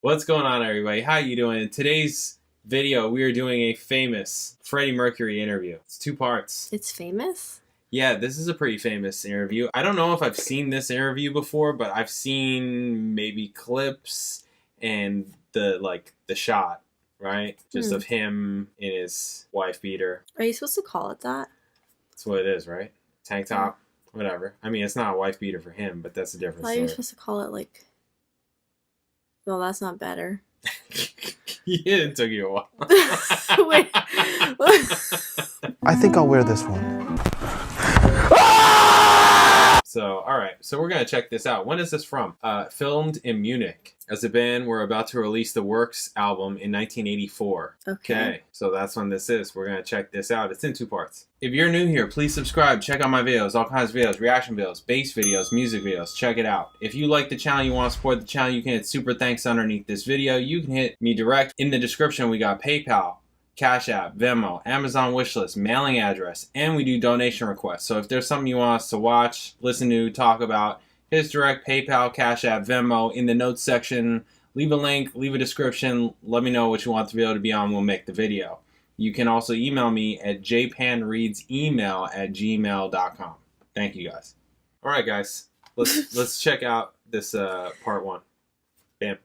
What's going on, everybody? How you doing? In today's video, we are doing a famous Freddie Mercury interview. It's 2 parts. It's famous? Yeah, this is a pretty famous interview. I don't know if I've seen this interview before, but I've seen maybe clips and the shot, right? Just of him in his wife beater. Are you supposed to call it that? That's what it is, right? Tank top, whatever. I mean, it's not a wife beater for him, but that's a different story. I thought you were supposed to call it like... Well, that's not better. Yeah, it took you a while. Wait. I think I'll wear this one. So, alright. So we're going to check this out. When is this from? Filmed in Munich. As a band, we're about to release the Works album in 1984. Okay. So that's when this is. We're going to check this out. It's in 2 parts. If you're new here, please subscribe. Check out my videos. All kinds of videos. Reaction videos. Bass videos. Music videos. Check it out. If you like the channel, you want to support the channel, you can hit super thanks underneath this video. You can hit me direct. In the description, we got PayPal, Cash App, Venmo, Amazon wishlist, mailing address, and we do donation requests. So if there's something you want us to watch, listen to, talk about, hit us direct, PayPal, Cash App, Venmo, in the notes section. Leave a link, leave a description, let me know what you want the video to be on, we'll make the video. You can also email me at jpanreadsemail@gmail.com. Thank you guys. Alright guys, let's check out this part 1. Bam.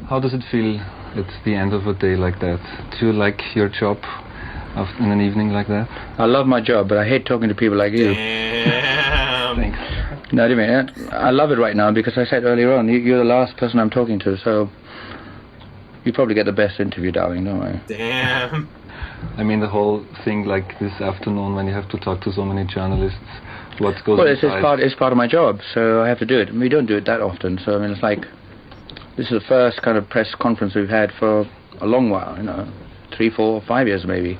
How does it feel at the end of a day like that? Do you like your job in an evening like that? I love my job, but I hate talking to people like you. Damn. Thanks. No, I mean, I love it right now because I said earlier on, you're the last person I'm talking to, so you probably get the best interview, darling, don't I? Damn. I mean, the whole thing like this afternoon when you have to talk to so many journalists, what goes Well, inside? it's part of my job, so I have to do it. We don't do it that often, so I mean, it's like, this is the first kind of press conference we've had for a long while, 3, 4, 5 years maybe.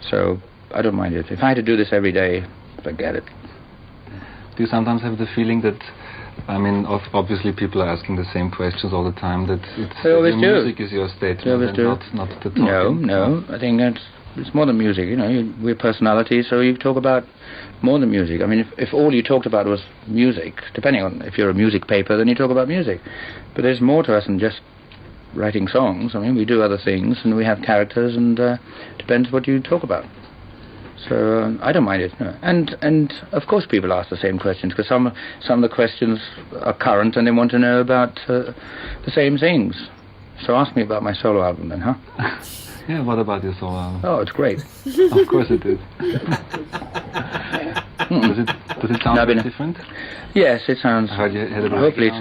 So I don't mind it. If I had to do this every day, forget it. Do you sometimes have the feeling that, I mean, obviously people are asking the same questions all the time, that your music is your statement and not the talking? No. I think it's more than music, we're personalities, so you talk about more than music. I mean, if all you talked about was music, depending on if you're a music paper, then you talk about music. But there's more to us than just writing songs. I mean, we do other things, and we have characters, and depends what you talk about. So I don't mind it. No. And of course people ask the same questions, because some of the questions are current, and they want to know about the same things. So ask me about my solo album then, huh? Yeah, what about your solo album? Oh, it's great. Of course it is. Does it sound very different? Yes, it sounds. Hopefully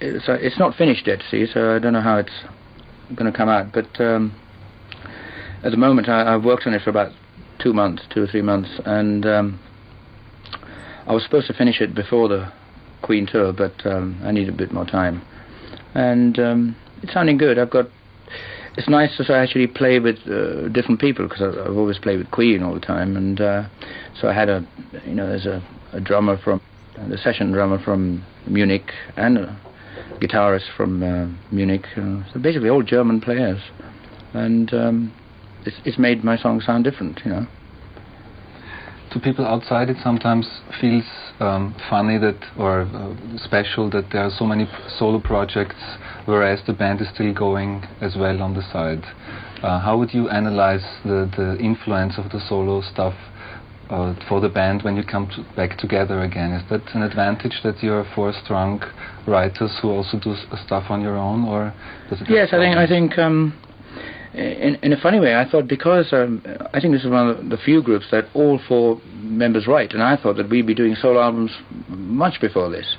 it's not finished yet, see, so I don't know how it's going to come out. But at the moment, I've worked on it for about 2 or 3 months, and I was supposed to finish it before the Queen tour, but I need a bit more time. And it's sounding good. It's nice to actually play with different people, because I've always played with Queen all the time, and so I had there's a drummer the session drummer from Munich, and a guitarist from Munich, so basically all German players, and it's made my song sound different, To people outside, it sometimes feels funny or special that there are so many solo projects, whereas the band is still going as well on the side. How would you analyze the influence of the solo stuff for the band when you come back together again? Is that an advantage that you're 4 strong writers who also do stuff on your own, or does it? Yes, I think. In a funny way, I thought, because I think this is one of the few groups that all 4 members write, and I thought that we'd be doing solo albums much before this.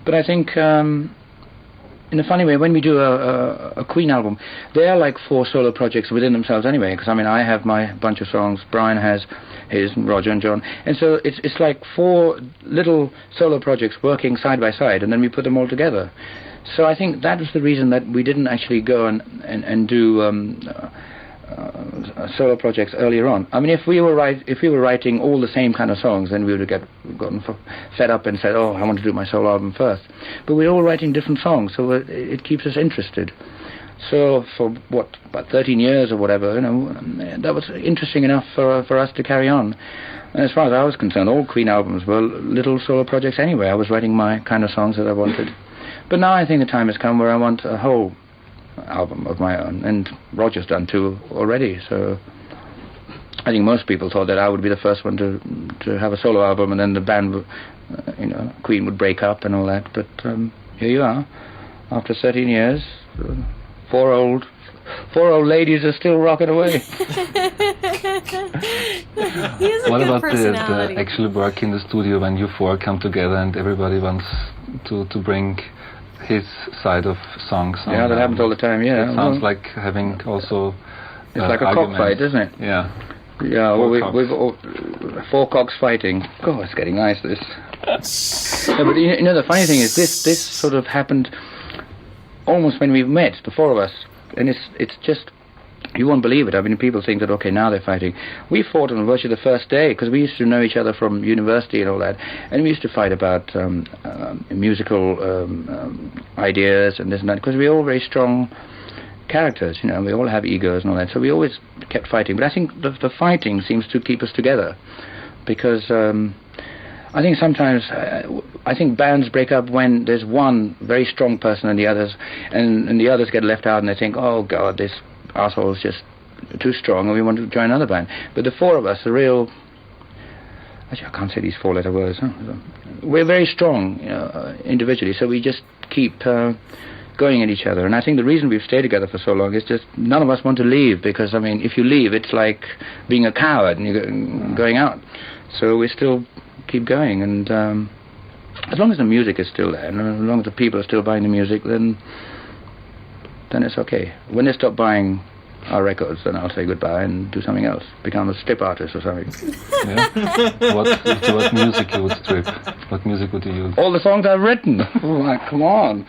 But I think, in a funny way, when we do a Queen album, they are like 4 solo projects within themselves anyway, because I mean, I have my bunch of songs, Brian has his, and Roger and John, and so it's like 4 little solo projects working side by side, and then we put them all together. So I think that was the reason that we didn't actually go and do solo projects earlier on. I mean, if we were writing all the same kind of songs, then we would have gotten fed up and said, "Oh, I want to do my solo album first." But we're all writing different songs, so it keeps us interested. So for about 13 years or whatever, that was interesting enough for us to carry on. And as far as I was concerned, all Queen albums were little solo projects anyway. I was writing my kind of songs that I wanted. But now I think the time has come where I want a whole album of my own, and Roger's done 2 already, so I think most people thought that I would be the first one to have a solo album, and then the band would, Queen would break up and all that. But here you are, after 13 years, 4 old ladies are still rocking away. What about the actual work in the studio when you 4 come together and everybody wants to bring his side of songs? Yeah, that happens all the time. Yeah, it sounds like having also. It's like a cockfight, isn't it? Yeah. Yeah. Well, we've 4 cocks fighting. God, it's getting nice. This. Yeah, but the funny thing is, this sort of happened almost when we met, the 4 of us, and it's just. You won't believe it. I mean, people think that, okay, now they're fighting. We fought on virtually the first day, because we used to know each other from university and all that, and we used to fight about musical ideas and this and that, because we're all very strong characters, we all have egos and all that, so we always kept fighting. But I think the fighting seems to keep us together, because I think sometimes, I think bands break up when there's one very strong person and the others get left out, and they think, oh God, this asshole's just too strong and we want to join another band. But the 4 of us are real. Actually, I can't say these 4-letter words. We're very strong individually, so we just keep going at each other. And I think the reason we've stayed together for so long is just none of us want to leave, because I mean, if you leave, it's like being a coward and you're going out. So we still keep going, and as long as the music is still there, and as long as the people are still buying the music, then it's okay. When they stop buying our records, then I'll say goodbye and do something else, become a strip artist or something. Yeah. What music you would strip? What music would you use? All the songs I've written. Oh, come on.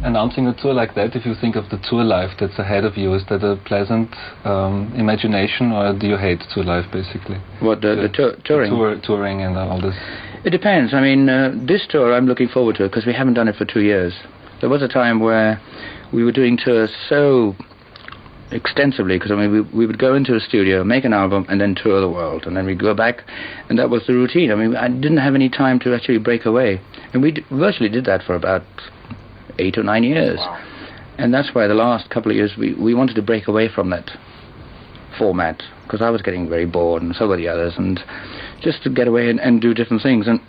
Announcing a tour like that, if you think of the tour life that's ahead of you, is that a pleasant imagination, or do you hate tour life, basically? What, the touring? Touring and all this. It depends. I mean, this tour I'm looking forward to, because we haven't done it for 2 years. There was a time where we were doing tours so extensively, because I mean, we would go into a studio, make an album, and then tour the world, and then we'd go back, and that was the routine. I mean, I didn't have any time to actually break away, and we virtually did that for about 8 or 9 years. Wow. And that's why the last couple of years we wanted to break away from that format, because I was getting very bored, and so were the others, and just to get away and do different things and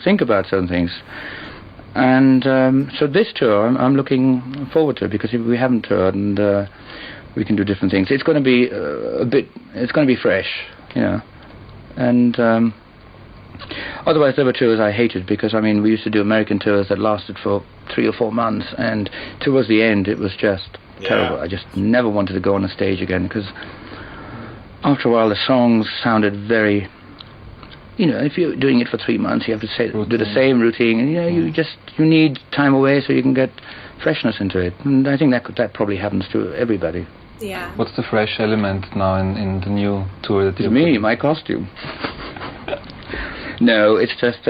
think about certain things. And so this tour I'm looking forward to, because if we haven't toured, and we can do different things. It's going to be it's going to be fresh, and otherwise there were tours I hated, because I mean, we used to do American tours that lasted for 3 or 4 months, and towards the end it was just terrible. I just never wanted to go on a stage again, because after a while the songs sounded very, if you're doing it for 3 months, you have to do the same routine, and you need time away so you can get freshness into it. And I think that probably happens to everybody. Yeah. What's the fresh element now in the new tour that you're me, my costume. No, it's just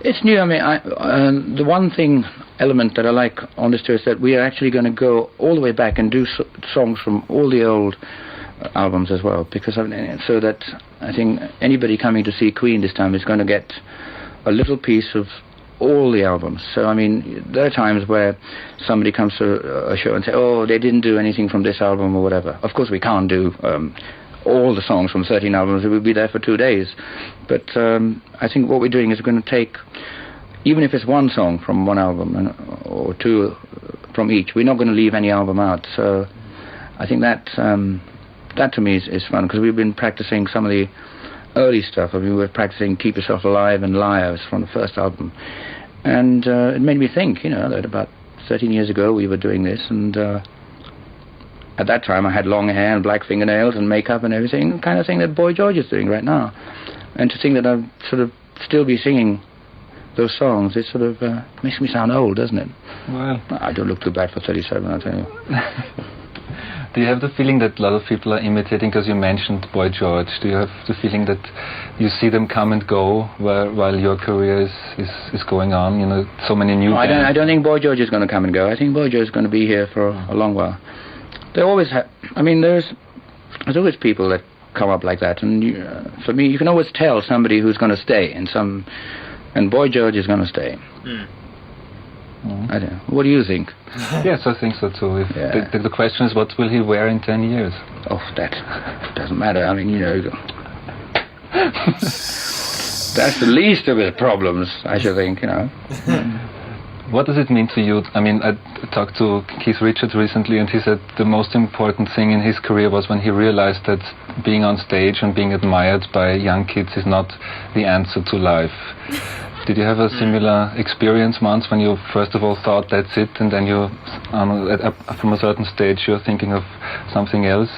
it's new. I mean, the one element that I like on this tour is that we are actually going to go all the way back and do songs from all the old albums as well, because so that I think anybody coming to see Queen this time is going to get a little piece of all the albums. So I mean, there are times where somebody comes to a show and say, oh, they didn't do anything from this album or whatever. Of course we can't do all the songs from 13 albums. We'll be there for 2 days. But I think what we're doing is we're going to take, even if it's one song from one album or 2 from each, we're not going to leave any album out. So I think that to me is fun, because we've been practicing some of the early stuff. I mean, we were practicing Keep Yourself Alive and Liars from the first album. And it made me think, that about 13 years ago we were doing this, and at that time I had long hair and black fingernails and makeup and everything, the kind of thing that Boy George is doing right now. And to think that I'll sort of still be singing those songs, it sort of makes me sound old, doesn't it? Well, I don't look too bad for 37, I'll tell you. Do you have the feeling that a lot of people are imitating, because you mentioned Boy George, do you have the feeling that you see them come and go while your career is going on? You know, so many new bands. I don't think Boy George is going to come and go. I think Boy George is going to be here for a long while. They always have, I mean, there's always people that come up like that, and for me, you can always tell somebody who's going to stay, and Boy George is going to stay. I don't know. What do you think? Yes, I think so too. The question is, what will he wear in 10 years? Oh, that doesn't matter. I mean, you know, that's the least of his problems, I should think, you know. What does it mean to you? I mean, I talked to Keith Richards recently, and he said the most important thing in his career was when he realized that being on stage and being admired by young kids is not the answer to life. Did you have a similar experience once when you first of all thought that's it, and then you, from a certain stage, you're thinking of something else?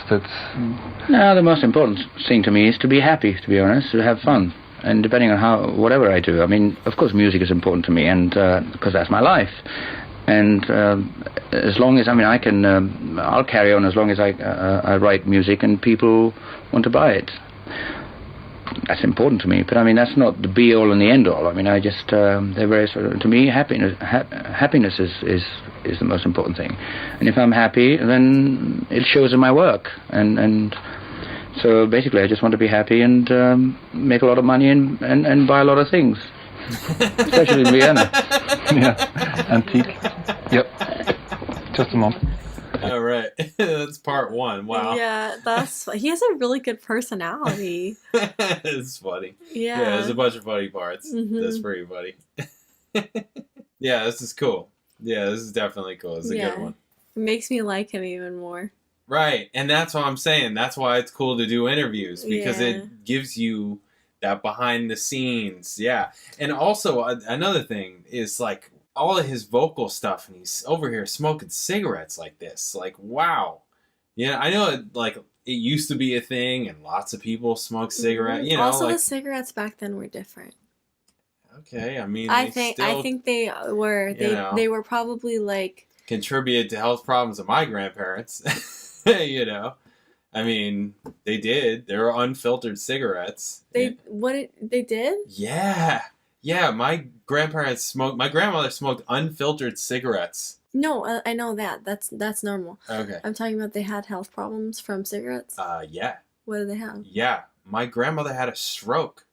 No, the most important thing to me is to be happy, to be honest, to have fun. And depending on whatever I do, I mean, of course music is important to me, and because that's my life. And as long as, I mean, I can, I'll carry on as long as I write music and people want to buy it. That's important to me, but I mean, that's not the be-all and the end-all. I mean, I just, they're very, to me, happiness is the most important thing. And if I'm happy, then it shows in my work. And so basically, I just want to be happy and make a lot of money and buy a lot of things, especially in Vienna. Yeah, antique. Yep. Just a moment. All right, that's part one. Wow. Yeah, he has a really good personality. It's funny. Yeah. There's a bunch of funny parts. That's pretty funny. Yeah, this is cool. Yeah, this is definitely cool. It's a good one. It makes me like him even more. Right, and that's what I'm saying. That's why it's cool to do interviews, because it gives you that behind the scenes. Yeah, and also another thing is like all of his vocal stuff, and he's over here smoking cigarettes like this. Like, wow. Yeah, I know it used to be a thing, and lots of people smoke cigarettes. You know, also, the cigarettes back then were different. Okay, I mean, I think they were. They were probably like contributed to health problems of my grandparents. You know, I mean, they did. They were unfiltered cigarettes. They did? Yeah. Yeah, my grandparents smoked. My grandmother smoked unfiltered cigarettes. No, I know that. That's normal. Okay. I'm talking about they had health problems from cigarettes. Yeah. What did they have? Yeah, my grandmother had a stroke,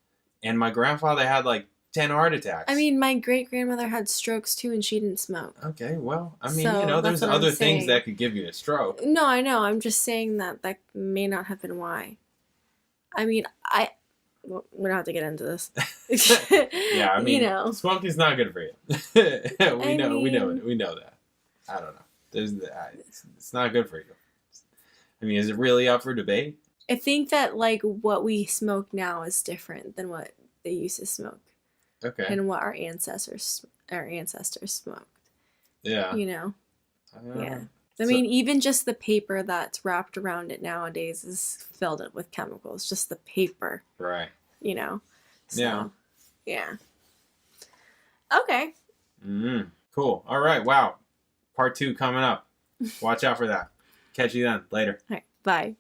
and my grandfather had like 10 heart attacks. I mean, my great grandmother had strokes too, and she didn't smoke. Okay, well, I mean, there's other things that could give you a stroke. No, I know. I'm just saying that may not have been why. I mean, well, we don't have to get into this. Yeah, I mean, smoking's not good for you. We know that. I don't know. It's not good for you. I mean, is it really up for debate? I think that like what we smoke now is different than what they used to smoke. Okay. And what our ancestors smoked. Yeah. You know. Yeah. I mean, even just the paper that's wrapped around it nowadays is filled with chemicals. Just the paper. Right. You know. So, yeah. Yeah. Okay. Cool. All right. Wow. Part 2 coming up. Watch out for that. Catch you then. Later. All right. Bye.